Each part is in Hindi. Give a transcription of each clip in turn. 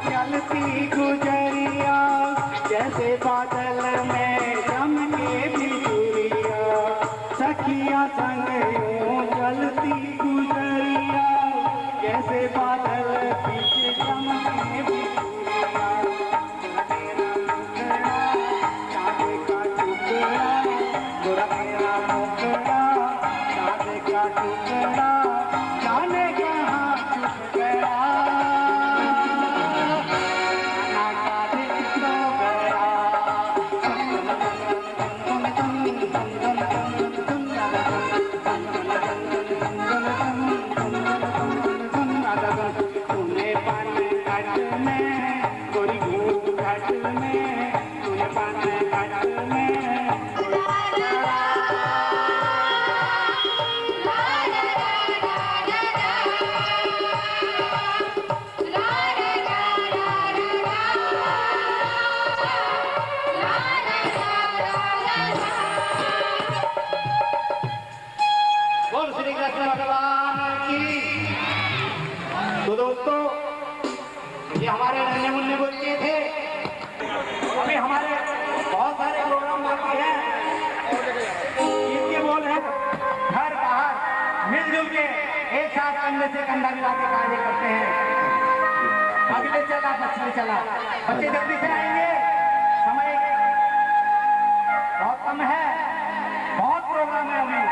चलती गुजरिया जैसे बादल में चमके बिजुरिया, सखियां संग यूं चलती गुजरिया जैसे बादल पीछे चमके बिजुरिया। गोरा मेरा मुखड़ा चांद का टुकड़ा, जाने कहाँ छुप गया। तो दोस्तों, ये हमारे नन्हे मुन्ने बच्चे थे। अभी हमारे बहुत सारे प्रोग्राम बाकी हैं। इनके बोल है घर बाहर मिलजुल के एक साथ कंधे से कंधा मिला के कार्य करते हैं। अगले चला पछले चला, बच्चे जल्दी से आएंगे, समय बहुत कम है, बहुत प्रोग्राम है अभी।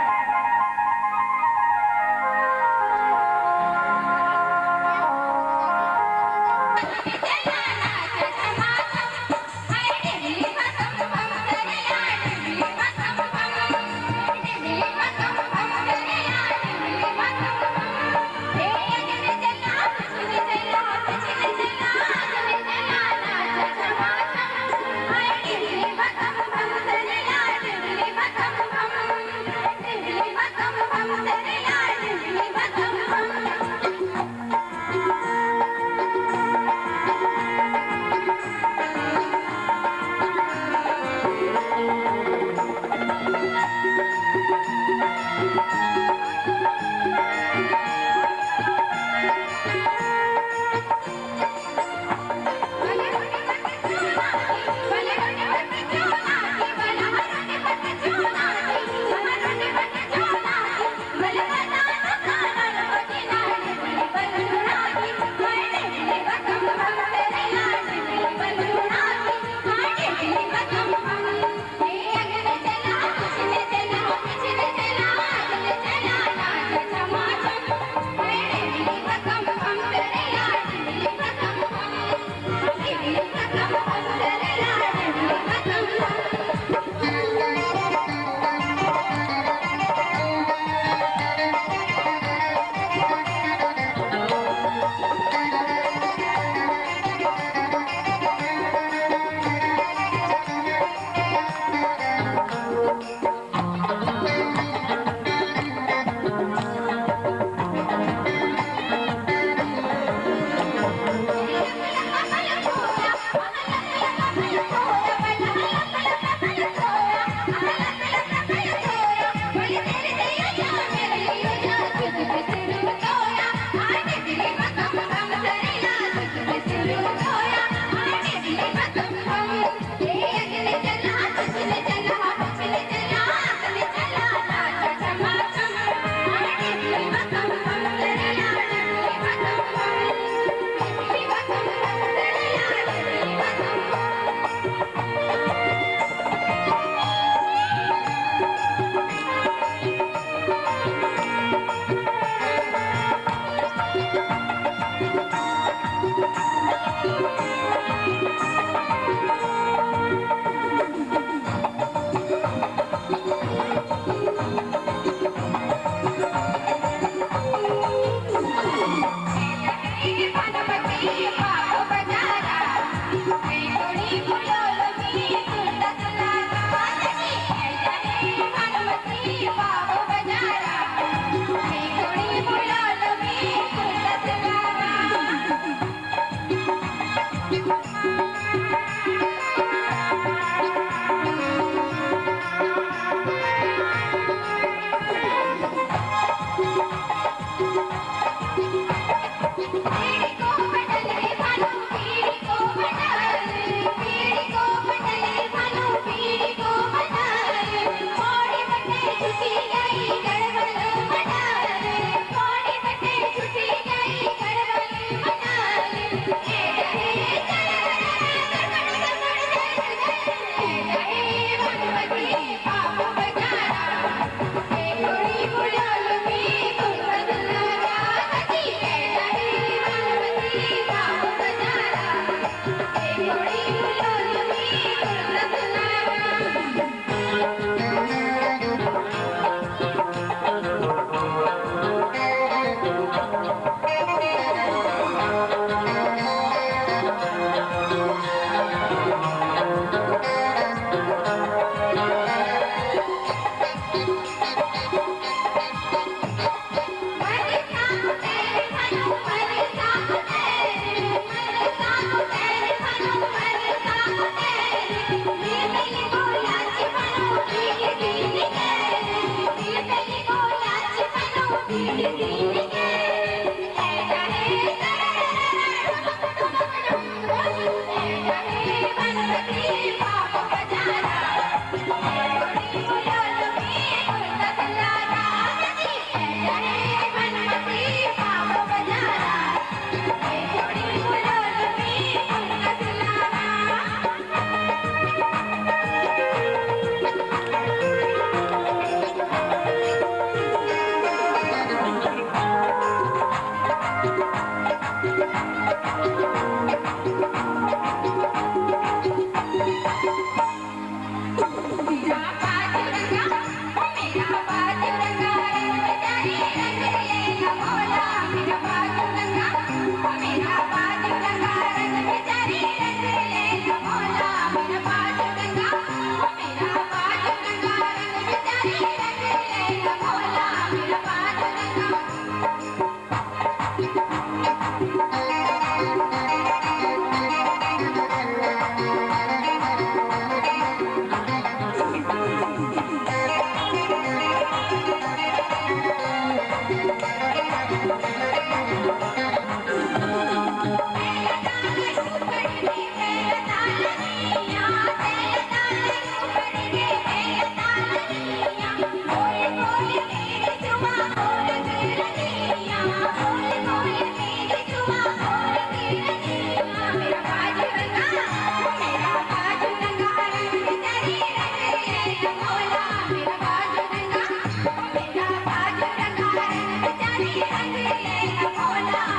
Hola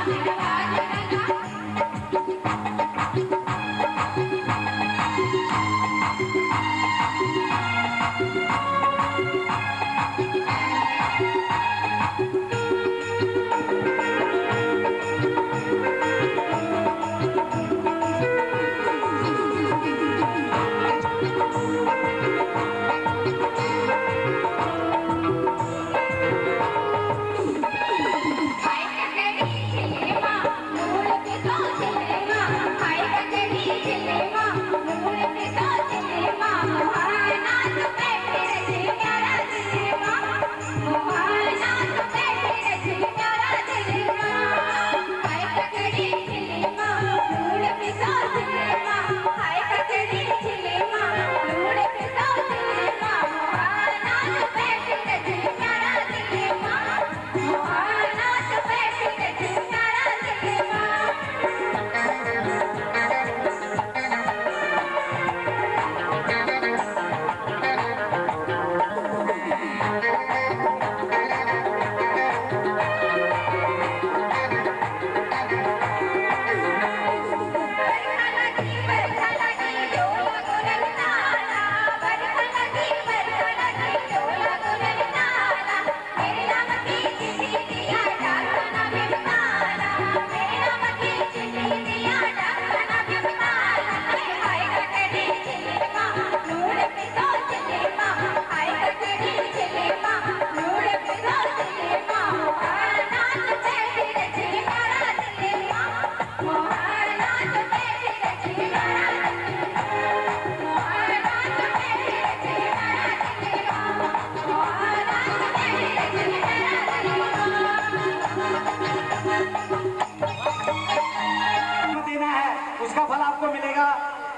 आपको मिलेगा।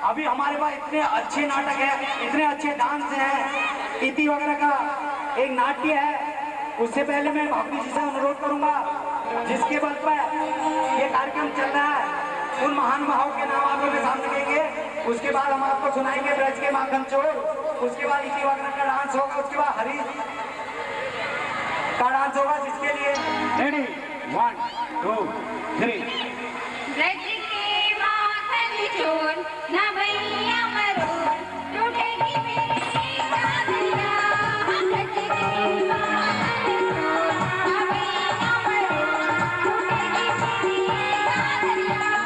अभी हमारे पास इतने अच्छे नाटक है, इतने अच्छे डांस हैं, इति वगैरह का एक नाट्य है। उससे पहले मैं भाभी जी से अनुरोध करूंगा, जिसके बल पर ये कार्यक्रम चल रहा है, उन महान भाव के नाम आप लोग सामने देंगे। उसके बाद हम आपको सुनाएंगे ब्रज के माखन चोर, उसके बाद इसी वगैरह का डांस होगा, उसके बाद हरी का डांस होगा, जिसके लिए रेडी 1 2 3। ब्रज के माखन चोर न भैया मरो टूटेगी मेरी गालियां। ब्रज के माखन चोर न भैया मरो टूटेगी मेरी गालियां।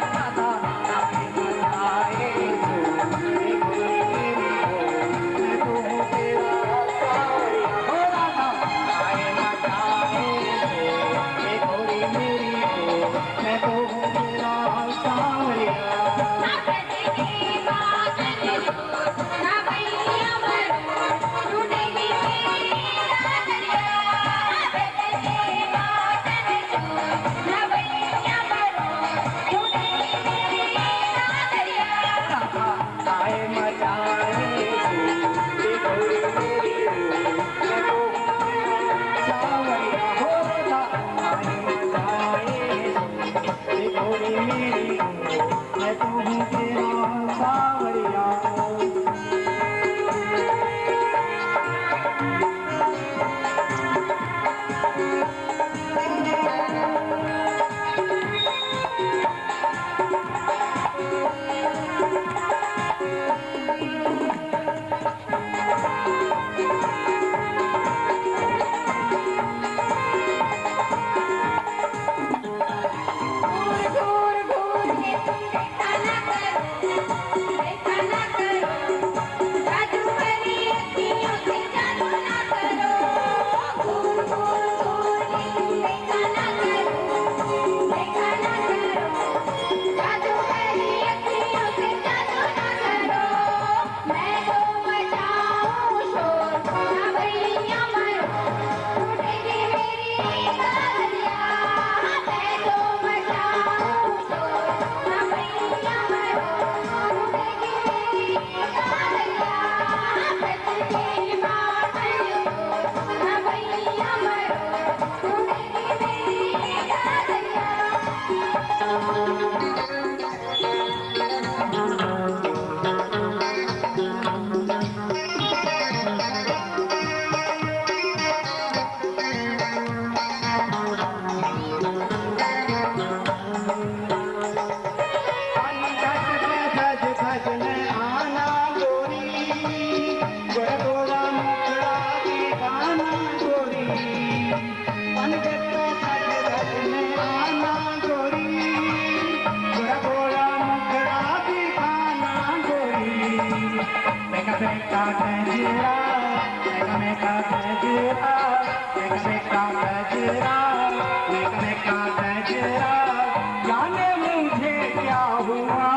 जाने मुझे क्या हुआ,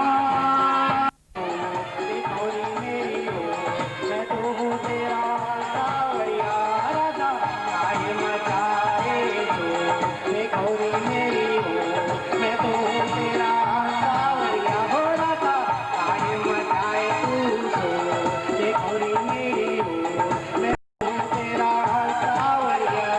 मैं तो हूँ तेरा सावरिया। राधा आए मचाए तो ये गौरी मेरी हो, मैं तो हूँ तेरा सावरिया। हो राधा आए मचाए तू तो ये गौरी मेरी हो, मैं तो हूँ तेरा सावरिया।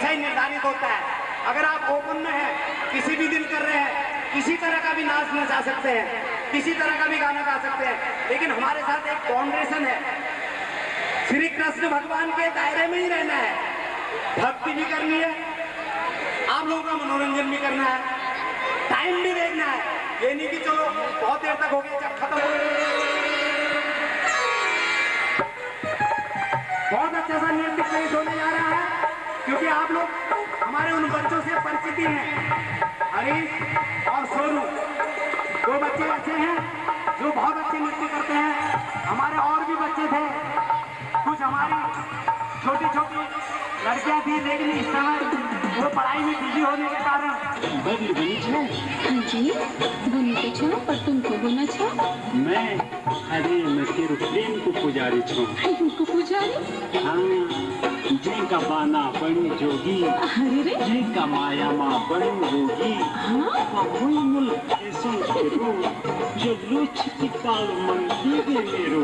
ही निर्धारित होता है। अगर आप ओपन में हैं, किसी भी दिन कर रहे हैं, किसी तरह का भी नाच नचा सकते हैं, किसी तरह का भी गाना गा सकते हैं, लेकिन हमारे साथ एक फाउंडेशन है। श्री कृष्ण भगवान के दायरे में ही रहना है, भक्ति भी करनी है, आप लोगों का मनोरंजन भी करना है, टाइम भी देखना है। ये नहीं कि चलो बहुत देर तक हो गया, जब खत्म हो गया। बहुत अच्छा सा नृत्य पेश होने जा रहा है, क्योंकि आप लोग हमारे उन बच्चों से परिचित हैं। हरीश और सोनू 2 बच्चे ऐसे हैं जो बहुत अच्छे नृत्य करते हैं। हमारे और भी बच्चे थे, कुछ हमारी छोटी छोटी लड़कियां थी, लेकिन इस समय वो पढ़ाई में बिजी होने के कारण बबली बनी छो। जी बनी तो छो, पर तुमको बोना छो। मैं अरे मैं तेरे प्रेम को पुजारी छो। को पुजारी? हाँ, जिनका बाना बन जोगी, अरे रे, जिनका माया माँ बन होगी। हाँ वही मुल्क ऐसा करो जो लूच की पाल मन दीगे मेरो।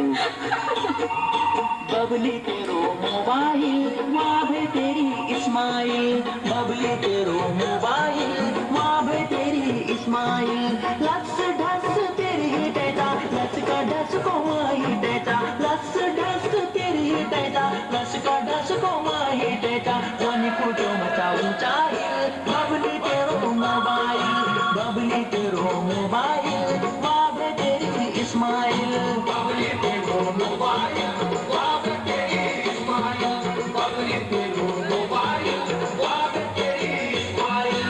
बबली तेरो मोबाइल वाह भई तेरी इस्माइल, बबली तेरो मोबाइल वाह भई तेरी इस्माइल। लस ढस तेरी टेटा, लस का ढस को माही टेटा, लस ढस तेरी टेटा, लस का ढस को माही टेटा। वानी को जो मचाऊं चाहिए, बबली तेरो मोबाइल, बबली तेरो मोबाइल वाह भई तेरी इस्माइल, बबली तेरो मोबाइल वाह भई तेरी इस्माइल, बबली तेरो मोबाइल वाह भई तेरी इस्माइल।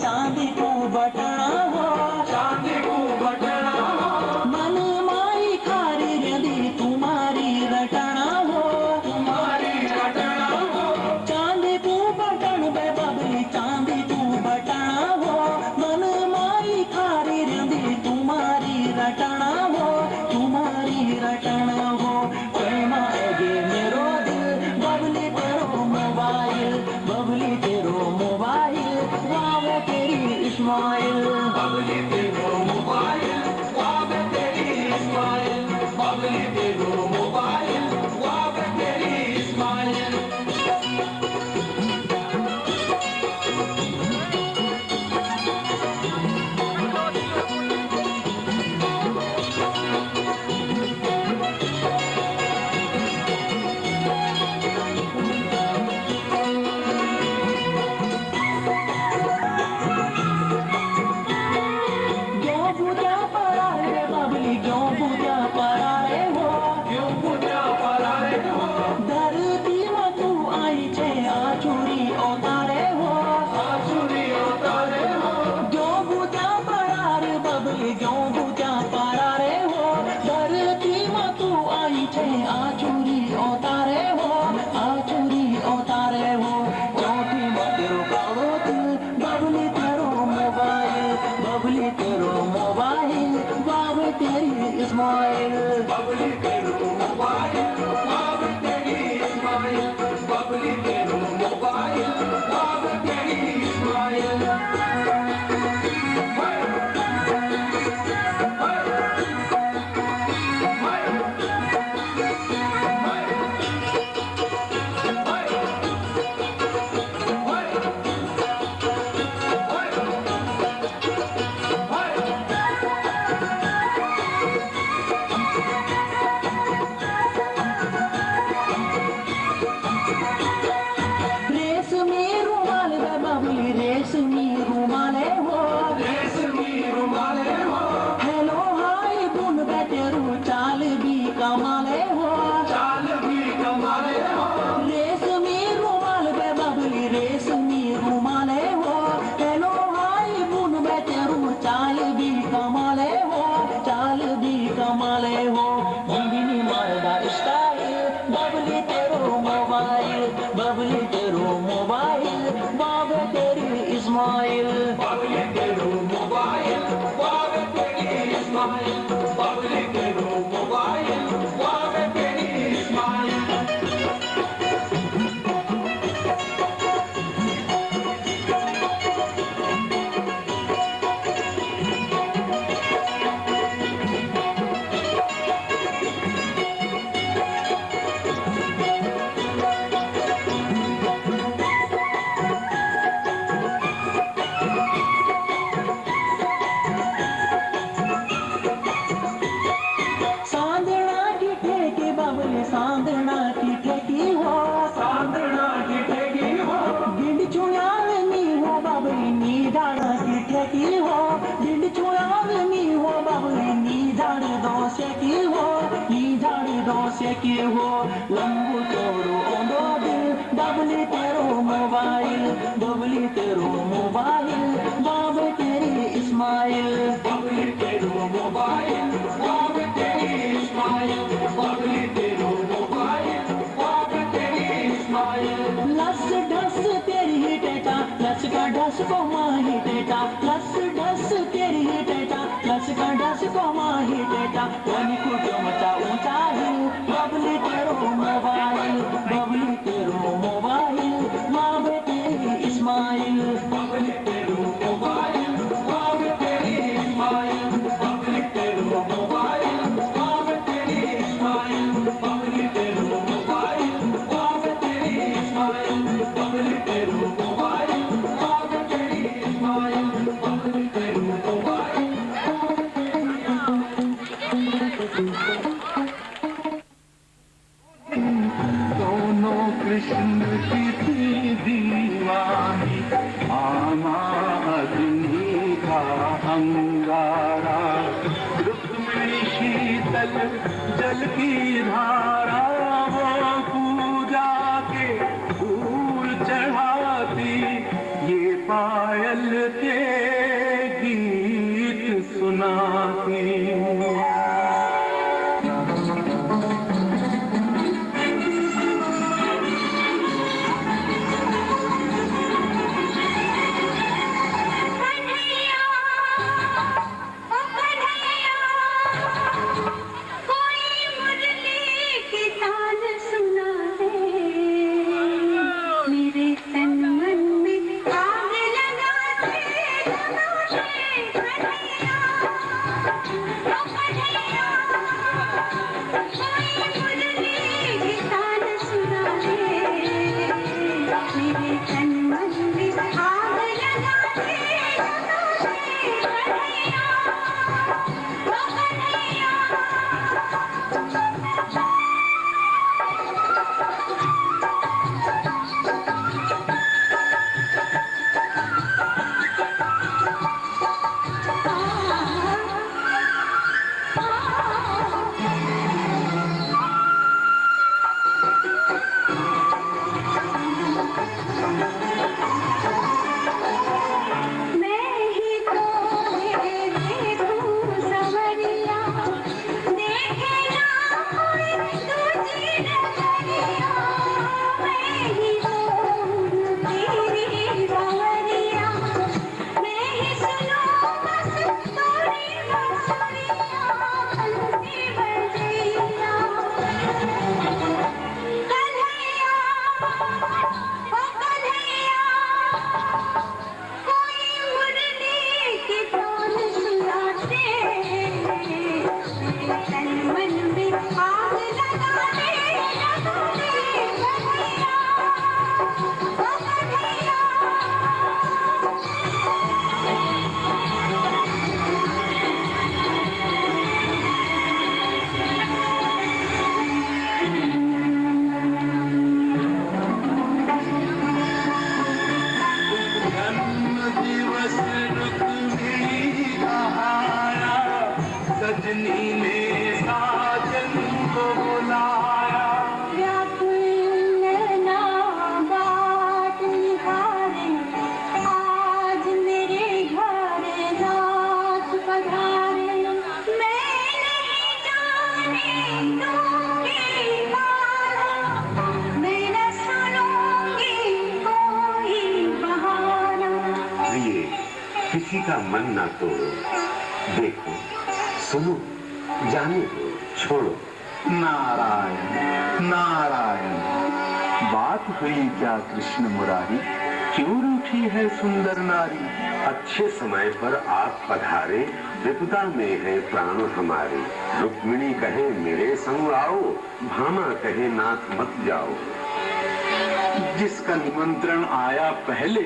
चांदी को बटना हो, चांदी को बटना हो, मन माई खारी यदि तुम्हारी रटना हो, तुम्हारी रटना हो। चांदी को बटन बे बबली, चांदी को बटना हो, मन माई खारी यदि तुम्हारी रटना हो, तुम्हारी रटना हो। प्रेम आगे मेरो दिल, बबली तेरो मोबाइल, बबली तेरो मोबाइल वाह तेरी इस्माइल, बबली तेरो मोबाइल वाह तेरी इस्माइल, बबली तेरो मोबाइल वाह तेरी इस्माइल। क्यों पूजा पड़ा रे बबली, क्यों पूजा पड़ा रे हो, क्यों पूजा पड़ा रे हो। धरती में तू आई छे आचुरी उतारे हो, आचुरी उतारे हो। क्यों पूजा पड़ा रे बबली, क्यों पूजा पड़ा रे हो। धरती में तू आई छे आचुरी उतारे हो, आचुरी उतारे हो। चौथी में तेरो कालो दिल, बबली तेरो मोबाइल, बबली तेरो मोबाइल वाह तेरी इस्माइल, बबली तेरो मोबाइल वाह तेरी इस्माइल, बबली तेरो मोबाइल वाह तेरी इस्माइल। रेशमी रुमाल बे बबली, रेशमी रुमाले हो, रेशमी रुमाले हो। हेलो हाय बुन बे तेरू चाल भी कमाले हो, चाल भी कमाले हो। रेशमी रुमाल बे बबली, रेशमी रुमाले हो। हेलो हाय बुन बे तेरू चाल भी कमाले हो, चाल भी कमाले हो। बंदिनी मारदा स्टाइल, बबली तेरो मोबाइल, बबली तेरो मोबाइल वाह तेरी इस्माइल, बबली तेरो मोबाइल वाह तेरी इस्माइल, बबली तेरो मोबाइल वाह तेरी इस्माइल। अंगारा, रुक्मिणी शीतल जल की धारा, वो पूजा के फूल चढ़ाती, ये पायल के गीत सुनाती। सजनी ने साजन को बुलाया, आज मेरे घर रात पधारे, मैं नहीं जाने दूंगी मारा, मैं न सुनूंगी कोई बहाना। प्रिय, किसी का मन ना तोड़ो, देखो, सुनो, जाने दो, छोड़ो। नारायण नारायण, बात हुई क्या कृष्ण मुरारी, क्यों रूठी है सुंदर नारी। अच्छे समय पर आप पधारे, विपदा में है प्राण हमारे। रुक्मिणी कहे मेरे संग आओ, भामा कहे नाथ मत जाओ। जिसका निमंत्रण आया पहले,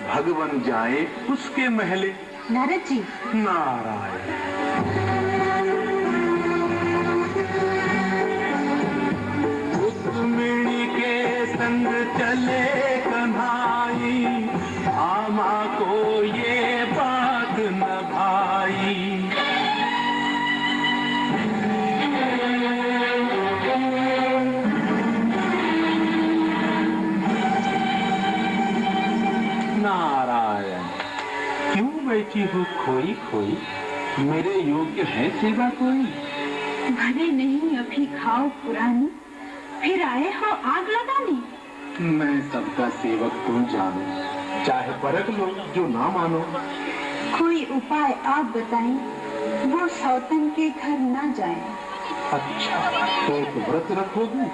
भगवन जाए उसके महले। नारद जी, नारायण। रुक्मिणी के संग चले कन्हाई, भामा को ये बात न भाई। नारायण, क्यों बैठी हो खोई खोई, मेरे योग्य है सेवा कोई। भले नहीं अभी खाओ पुरानी, फिर आए हो आग लगाने। मैं सबका सेवक तुम जानो, चाहे परख लो जो ना मानो। कोई उपाय आप बताएं, वो सौतन के घर ना जाए। अच्छा, तो एक व्रत रखोगी,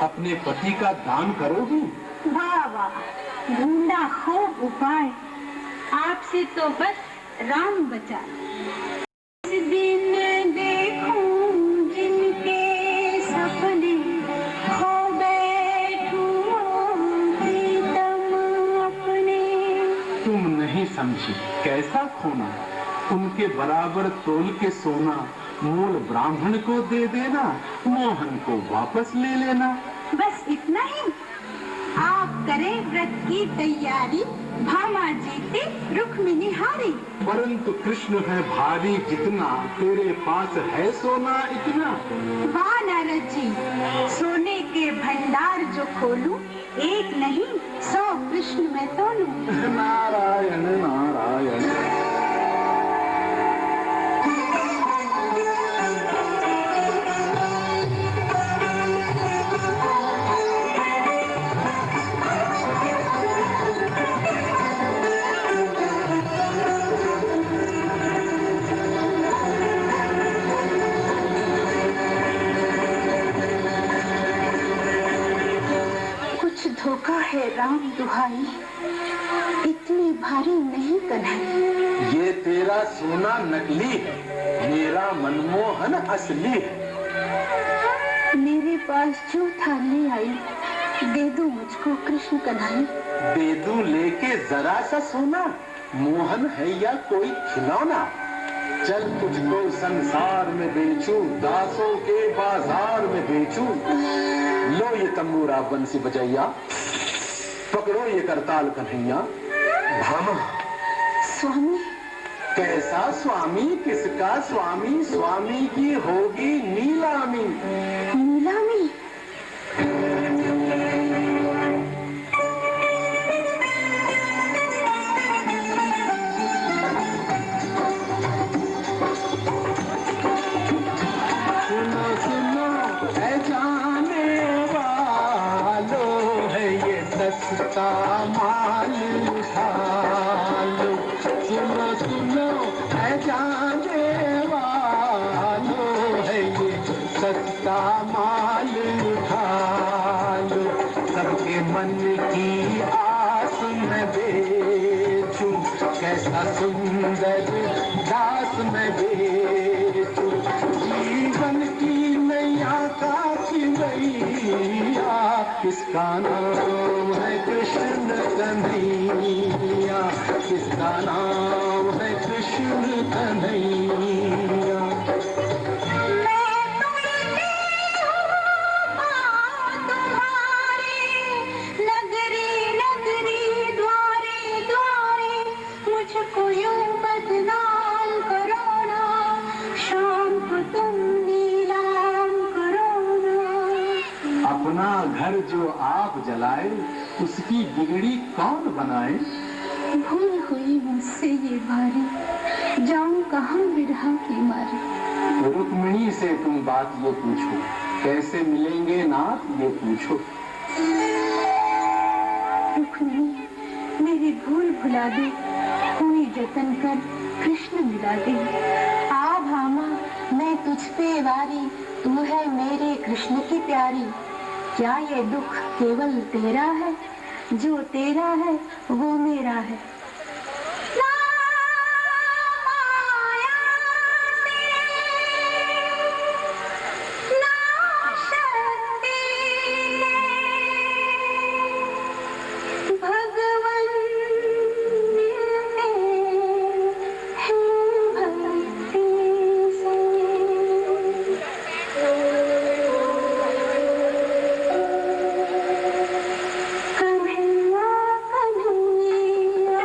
अपने पति का दान करोगी। वाह वाह, ढूंढा खूब उपाय, आपसे तो बस राम बचा। इस दिन देखूं जिनके सपने, खो बैठूं प्रीतम अपने। तुम नहीं समझी कैसा खोना, उनके बराबर तोल के सोना। मूल ब्राह्मण को दे देना, मोहन को वापस ले लेना। बस इतना ही। आप करें व्रत की तैयारी, भामा जीती रुक्मिणी हारी। परंतु कृष्ण है भारी जितना, तेरे पास है सोना इतना। वाह नारद जी, सोने के भंडार जो खोलूं, एक नहीं 100 कृष्ण मैं तोलूं। नारायण नारायण। धोखा है राम दुहाई, इतनी भारी नहीं कन्हैया। ये तेरा सोना नकली है, मेरा मनमोहन असली है। मेरे पास जो था ले आई, दे दो मुझको कृष्ण कन्हैया। दे दूं लेके जरा सा सोना, मोहन है या कोई खिलौना। चल तुझको संसार में बेचूं, दासों के बाजार में बेचूं। लो ये तंबूरा बंसी बजैया, पकड़ो ये करताल कन्हैया। भामा स्वामी। कैसा स्वामी, किसका स्वामी? स्वामी की होगी नीलामी। नीलामी? सस्ता माल उठा लो, सुनो सुनो है जाने वालो, है ये सस्ता माल उठा लो। सबके मन की आस में बेचूं, कैसा सुंदर दास में बेचूं। जीवन की नैया का खिलैया, किसका नाम है कृष्ण कन्हैया, किसका नाम है कृष्ण कन्हैया। नगरी नगरी द्वारे द्वारे मुझको यूं बदनाम करो ना, शाम को तुम नीलाम करो ना। अपना घर जो आप जलाए, उसकी बिगड़ी कौन बनाए। भूल हुई मुझसे ये भारी, जाऊं कहाँ विरह की मारी। रुक्मिणी से तुम बात ये पूछो, कैसे मिलेंगे नाथ ये पूछो। रुक्मिणी मेरी भूल भुला दे, कोई जतन कर कृष्ण मिला दे। आ भामा मैं तुझ पे वारी, तू है मेरे कृष्ण की प्यारी। क्या ये दुख केवल तेरा है, जो तेरा है वो मेरा है। कन्हैया कन्हैया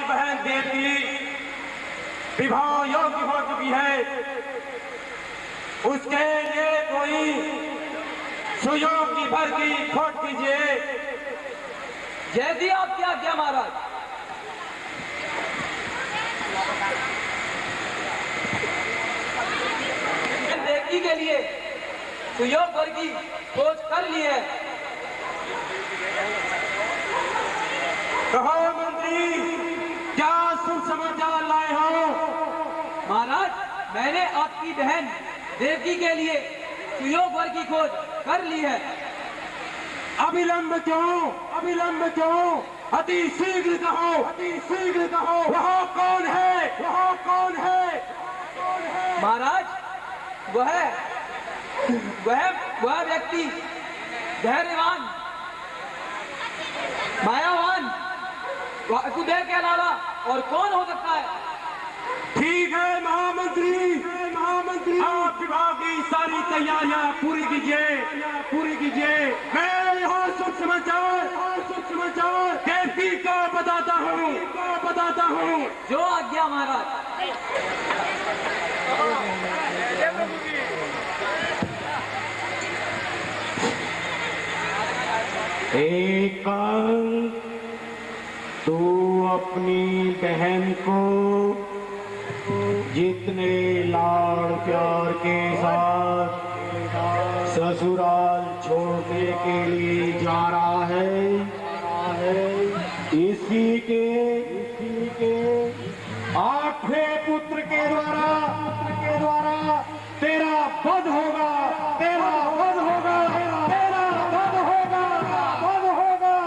बहन देवकी विवाह योग्य हो चुकी है, उसके लिए कोई सुयोग की भर की खोट कीजिए। जैसी आपकी आज्ञा महाराज। देवकी के लिए सुयोग भर की खोज कर ली है। कहो मंत्री, क्या शुभ समाचार लाए हो? महाराज, मैंने आपकी बहन देवकी के लिए सुयोग वर की खोज कर ली है। अविलंब क्यों? अविलंब क्यों? अति शीघ्र कहो, अति शीघ्र कहो। वह कौन है? वह कौन है? महाराज, वह व्यक्ति धैर्यवान, मायावान, वासुदेव के अलावा और कौन हो सकता है? ठीक है महामंत्री, महामंत्री, आप विवाह की सारी तैयारियां पूरी कीजिए, पूरी कीजिए। मैं यहाँ शुभ समाचार देवकी का बताता हूँ। जो आज्ञा महाराज। एक तू अपनी बहन को जितने लाड़ प्यार के साथ ससुराल छोड़ने के लिए जा रहा है, इसी के आठवें पुत्र के द्वारा तेरा वध होगा, तेरा वध होगा, तेरा वध होगा, वध होगा।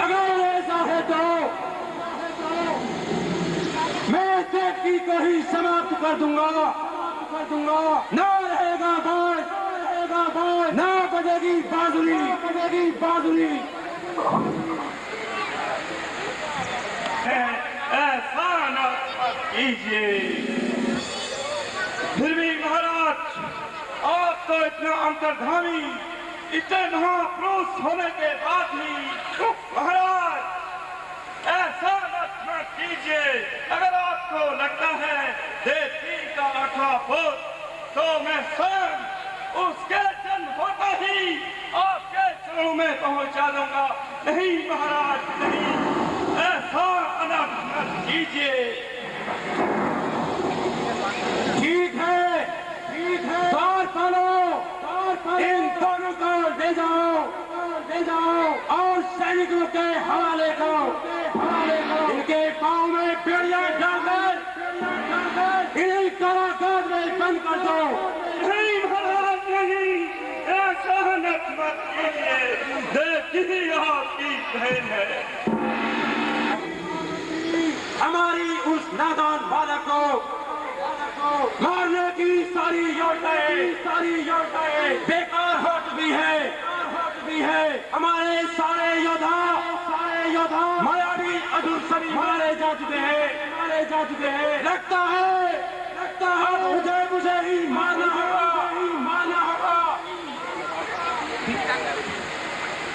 अगर ऐसा है तो मैं देवकी को ही समाप्त कर दूंगा। ना रहेगा बाज, ना बजेगी बांसुरी। ऐसा न कीजिए। फिर भी महाराज, आप तो इतना अंतर्धामी, इतने महापुरुष होने के बाद भी महाराज ऐसा न कीजिए। अगर आपको लगता है देवकी का 8वां पुत्र, तो मैं स्वयं उसके जन्म होता ही आपके चरणों में पहुंचा दूंगा। नहीं महाराज, नहीं, ऐसा अनर्थ न कीजिए। ठीक है, द्वार पालो, इन दोनों को ले जाओ और सैनिकों के हवाले करो। इनके पाँव में बेड़ियां डालकर इन्हें कारागार में बंद कर दो। नहीं महाराज, नहीं, ऐसा मत कीजिए। देवकी आपकी बहन है। हमारी उस नादान बालक को मारने की सारी योजनाएं बेकार हो चुकी है। हमारे सारे योद्धा मायावी अधूर सभी मारे जा चुके हैं। लगता है मुझे ही मारना होगा।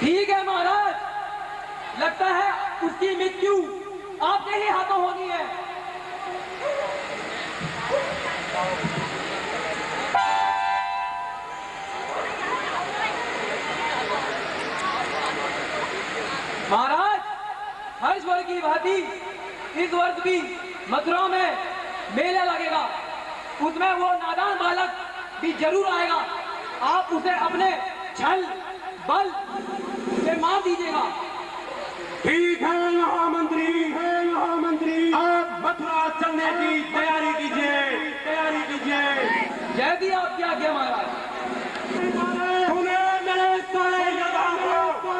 ठीक है महाराज, लगता है उसकी मृत्यु आपके ही हाथों होनी है। महाराज, हर्ष वर्ग की भांति इस वर्ष भी मथुरा में मेला लगेगा। उसमें वो नादान बालक भी जरूर आएगा। आप उसे अपने छल बल से मार दीजिएगा। ठीक है महामंत्री, आप मथुरा चलने की तैयारी कीजिए। जय दी आपकी आज्ञा महाराज। तूने मेरे सारे योद्धाओं को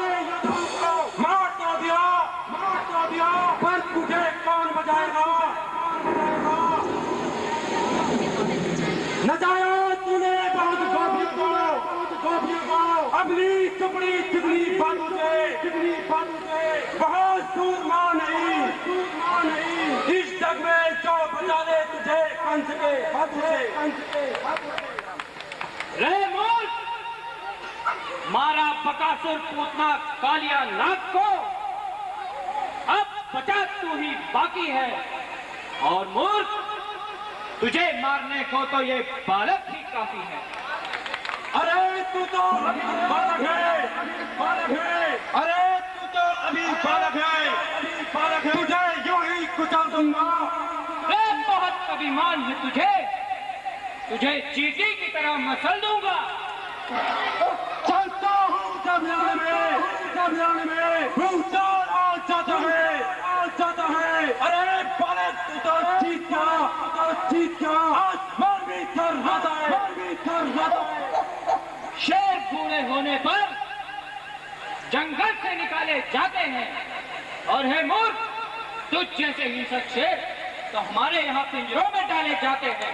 मार तो दिया, पर तुझे कौन बचाएगा? न जाया तूने बहुत गोपियों को अपनी टुकड़ी बातों से बहुत सूरमा नहीं। इस जग में जो बचा ले तुझे कंस के हाथ से। रे मोर, मारा बकासुर पूतना कालिया नाग को। अब बचा तू ही बाकी है। और मूर्ख, तुझे मारने को तो ये बालक ही काफी है। अरे तू तो अभी बालक है, बालक है। अरे तू तो अभी बालक है, बालक है। तुझे यूं ही कुचल दूंगा। बहुत अभिमान है तुझे, तुझे चींटी की तरह मसल दूंगा। चलता हूँ जमीन में, जमीन में भूचाल आ जाता है, आ जाता है। अरे बालक तू तो चीत क्या, चीत क्या। आसमान भी थर रहा है, आसमान भी थर रहा है। शेर बूढ़े होने पर जंगल से निकाले जाते हैं, और है मूर्ख, तुझ जैसे हिंसक शेर तो हमारे यहाँ पिंजरों में डाले जाते हैं।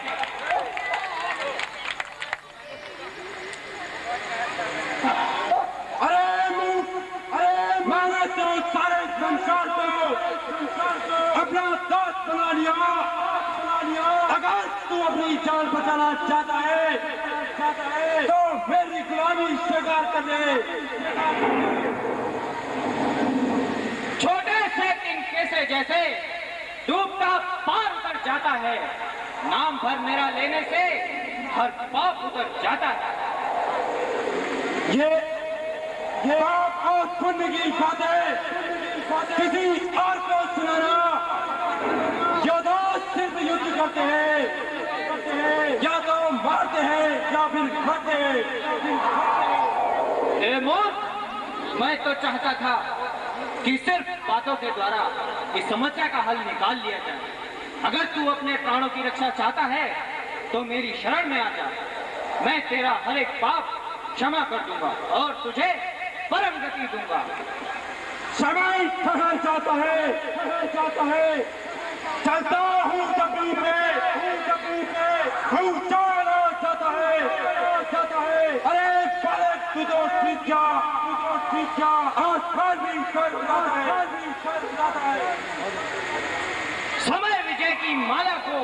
अरे मैंने तो सारे संसार को अपना दोस्त बना लिया। अगर तू अपनी जान बचाना चाहता है तो मेरी गुलामी स्वीकार कर ले। छोटे से तिनके से जैसे डूबता पार उतर जाता है, नाम भर मेरा लेने से हर पाप उतर जाता है। ये पाप और पुण्य की बातें किसी और को सुनाना। योद्धा सिर्फ युद्ध करते हैं, या तो मारते हैं या फिर खाते हैं। ए मूर्ख, मैं तो चाहता था कि सिर्फ बातों के द्वारा इस समस्या का हल निकाल लिया जाए। अगर तू अपने प्राणों की रक्षा चाहता है तो मेरी शरण में आ जा। मैं तेरा हर एक पाप क्षमा कर दूंगा और तुझे परम गति दूंगा। समय ठहर जाता है, चलता हूँ जमीन में, भूचाल आ जाता है। अरे बालक तू तो सीख जा, आसमान भी सर उड़ाता है। समय विजय की माला को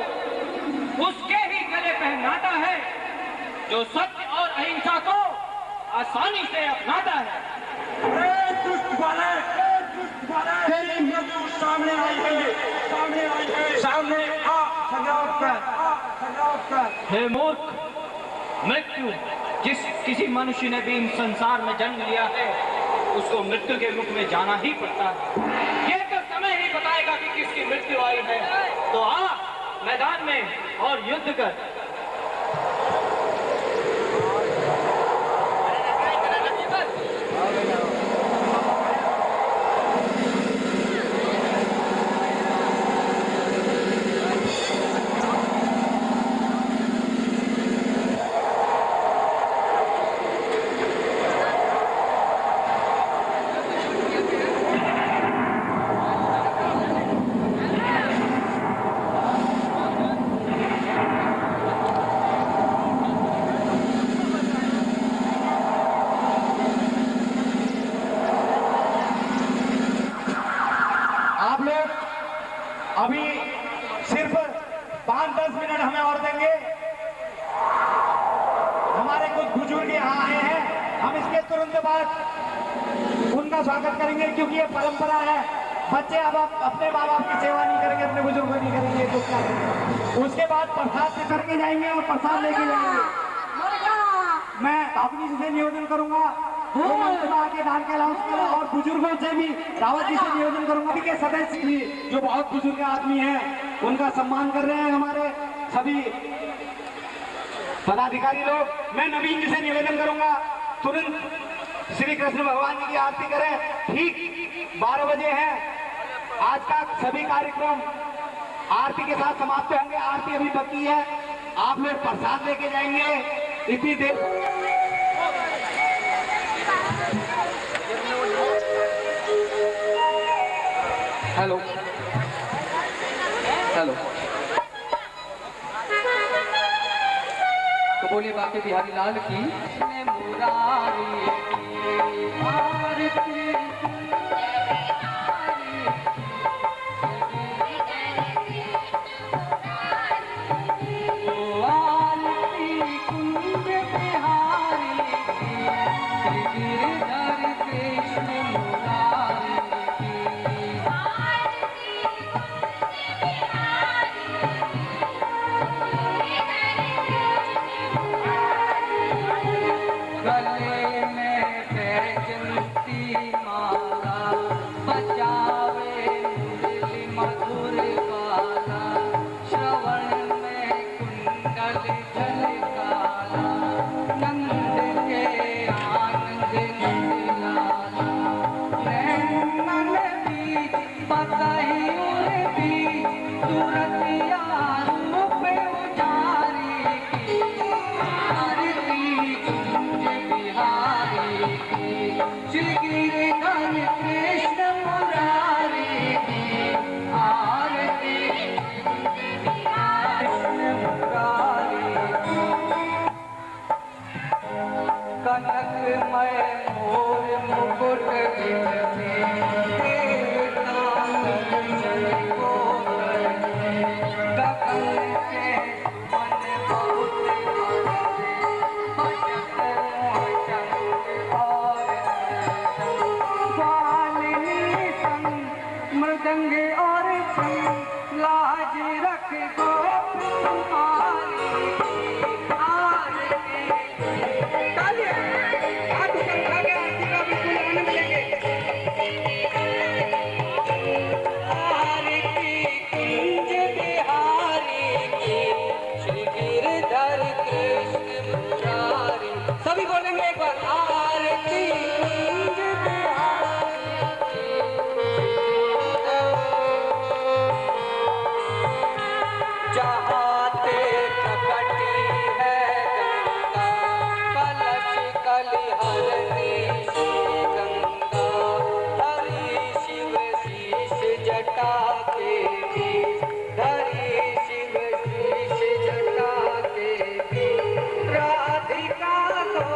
उसके ही गले पहनाता है जो सत्य और अहिंसा को आसानी से अपनाता है। अरे दुष्ट बालक, तेरी मृत्यु सामने आई है, सामने आ, संग्राम कर। हे मूर्ख, मृत्यु जिस किसी मनुष्य ने भी इन संसार में जन्म लिया है उसको मृत्यु के मुख में जाना ही पड़ता है। ये तो समय ही बताएगा कि किसकी मृत्यु आई है। तो आ मैदान में और युद्ध कर। अभी सिर्फ 5-10 मिनट हमें और देंगे। हमारे कुछ बुजुर्ग यहाँ आए हैं, हम इसके तुरंत बाद उनका स्वागत करेंगे क्योंकि ये परंपरा है। बच्चे अब अपने माँ बाप की सेवा नहीं करेंगे, अपने बुजुर्गों नहीं करेंगे तो क्या करेंगे। उसके बाद प्रसाद से करके जाएंगे और प्रसाद लेके जाएंगे। मैं अपनी से निवेदन करूंगा आके दान के और बुजुर्गों से भी रावत जी से निवेदन करूंगा के सदस्य भी जो बहुत बुजुर्ग आदमी हैं उनका सम्मान कर रहे हैं हमारे सभी पदाधिकारी लोग। मैं नवीन जी से निवेदन करूंगा तुरंत श्री कृष्ण भगवान जी की आरती करें। ठीक 12 बजे है आज का सभी कार्यक्रम आरती के साथ समाप्त होंगे। आरती अभी बाकी है, आप लोग प्रसाद लेके जाएंगे इतनी देर। हेलो हेलो, तो बोलिए बाकी बिहारी लाल की मुरारी आरती। गिरिधर कृष्ण मुरारी की आरती कृष्ण मुरारी कनकमय मोर मुकुट मृदंग और लाज रख गो सभी बोलेंगे एक बार आरती कुंज जहाते प्रकटी है गंगा कलश कलिहरती श्री गंगा हरि शिव शीश जटा के बीच धरी शिव शीश जटा के बीच राधिका को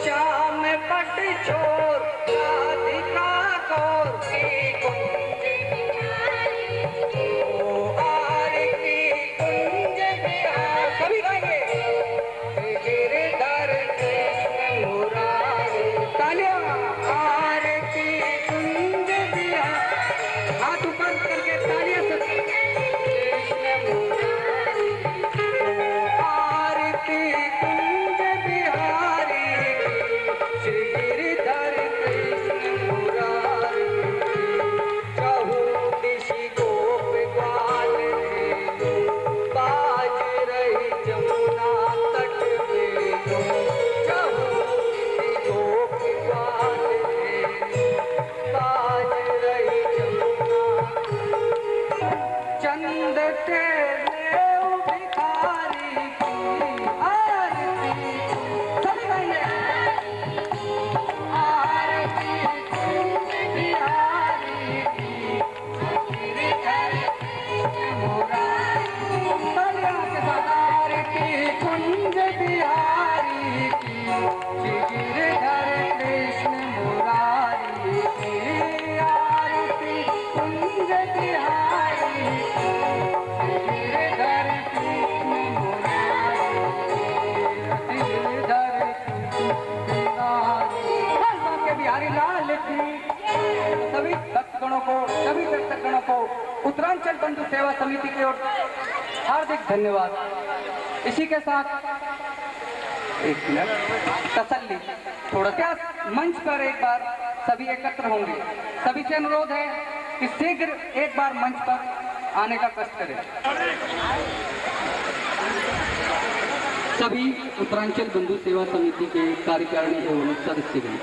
श्याम पट छोर राधिका को की कुंज ओ आरती कुंज बिहार सभी गाएंगे गिरधर कृष्ण मुरारी तालियां आरती कुंज बिहार हाथ ऊपर करके तालियां से कृष्ण मुरारी आरती कुंज बिहारी श्री गिरधर कृष्ण मुरारी चहुदिशि गोप ग्वाल थे बाज रही जमुना तट में चहुदिशि गोप ग्वाल थे बाज रही जमुना चंद तेरे भिखारी की आरती सभी गाएंगे आरती कुंज बिहारी की गिरधर कृष्ण मुरारी तालियां के साथ आरती कुंज बिहारी की श्री गिरधर कृष्ण मुरारी की आरती कुंज बिहारी गिरधर कृष्ण मुरारी गिरधर कृष्ण के बिहारी लाल की सभी भक्तगणों को सभी दर्शकगणों को उत्तरांचल बंधु सेवा समिति की ओर हार्दिक धन्यवाद। इसी के साथ एक मिनट तसल्ली थोड़ा क्या मंच पर एक बार सभी एकत्र होंगे। सभी से अनुरोध है कि शीघ्र एक बार मंच पर आने का कष्ट करें। सभी उत्तरांचल बंधु सेवा समिति के कार्यकारिणी एवं सदस्यगण